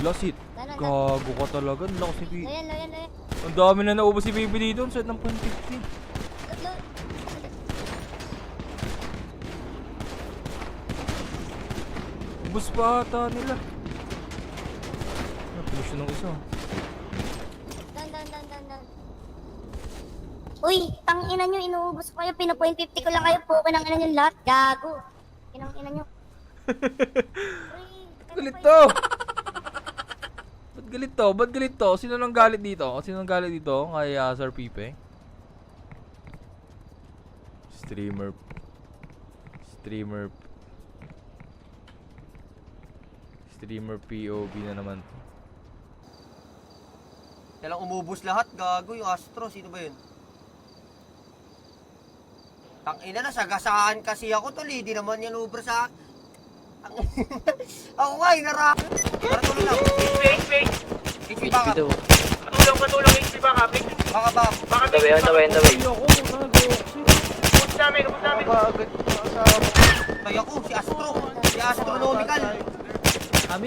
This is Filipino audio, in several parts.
Last hit. Gago ka talaga. Lakas ni Pipi. Layan. Ang dami na naubos si Pipi dito. Ang set ng .50. Ubus pa ata nila. Finish ng isa. Dan. Uy, tangina nyo, inuubos ko kayo. Pinapoint 50 ko lang kayo. Puko ng ina nyo lahat. Gago. Inang ina nyo. Galit to! Ba't galit to? Sino nang galit dito? Kay Sir Pipe? Streamer POV na naman to. Kailang umubos lahat, gago yung Astro. Sino ba yun? Tangina na, sagasaan kasi ako tol, di naman yan ubra sa... Ako nga, inara... Para tuloy lang. HP backup. Patulong, HP backup. Baka Daway. Ubus namin. Kaya ko, si Astronomical. Ami.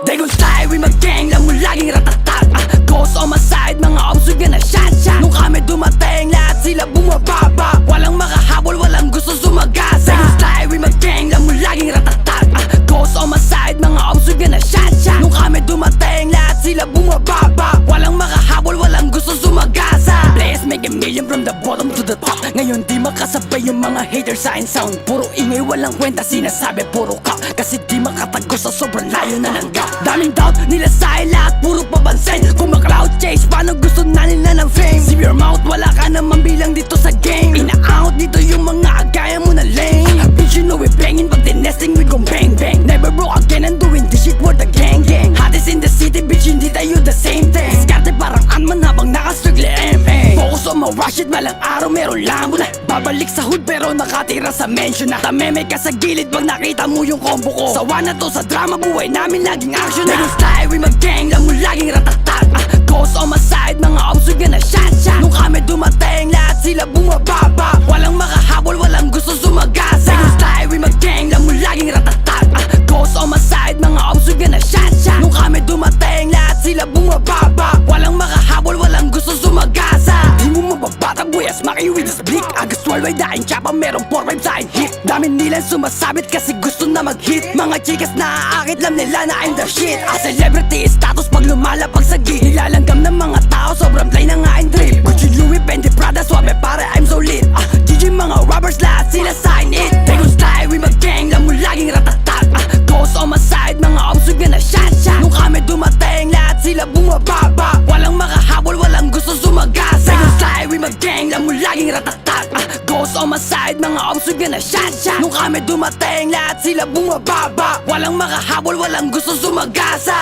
They gon' slide with my gang lang mo laging ratatak Ghost on my side, mga obsug na shot Nung kami dumating, lahat sila bumababa Walang makahabol, walang gusto sumagasa They gon' slide with my gang lang mo laging ratatak Ghost on my side, mga obsug na shot Nung kami dumating, lahat sila bumababa Walang makahabol, walang gusto sumagasa Players make a million from the bottom to the top Ngayon di makasabay yung mga haters sa sound Puro ingay, walang kwenta, sinasabi puro cap Kasi di makatagos sa sobrang layo na ng gap Daming doubt nila sa lahat, puro pabansin Kung ma-cloud chase, paano gusto na nila ng fame Save your mouth, wala ka naman bilang dito sa game Ina-out dito yung mga agaya mo na lame Bitch you know we bangin, pag nesting we gon' bang bang Never broke again and doing this shit for the gang gang Hottest in the city, bitch hindi tayo the same thing Diskarte parang Ant-Man habang nakastruggle MA Focus on my rush it, balang araw meron lambo na Babalik sa hood pero nakatira sa mansion na Tameme ka sa gilid pag nakita mo yung combo ko Sawa na to sa drama, buhay namin laging action na They gon' slide with my gang, lang mo laging ratatak Ghost on my side, mga obsug na shot Nung kami dumating, lahat sila bumababa Walang makahabol, walang gusto sumagasa They gon' slide with my gang, lang mo laging ratatak Ghost on my side, mga obsug na shot Nung kami dumating, lahat sila bumababa Walang makahabol, walang gusto sumagasa Di mo mababatag, buyas, maki with this blick Agas 12 ay daing tsapa, merong 4-5 sa hit Dami nilang sumasabit kasi gusto na mag-hit Mga chikas na aakit, lam nila na I'm the shit A celebrity status pag lumalapag sa gig Nilalanggam ng mga tao, sobrang play na nga ang drip Gucci, Louis, Fendi, Prada, suabe pare I'm so lit GG mga robbers, lahat sila sign it They gon' slide with my gang, lang mo laging ratatak Ghost on my side, mga obsug na shot Nung kami dumating, lahat sila bumababa Walang makahabol, walang gusto sumagasa They gon' slide with my gang, lang mo laging ratatak Ghost on my side, mga obsug na shot Nung kami dumating, lahat sila bumababa Walang makahabol, walang gusto sumagasa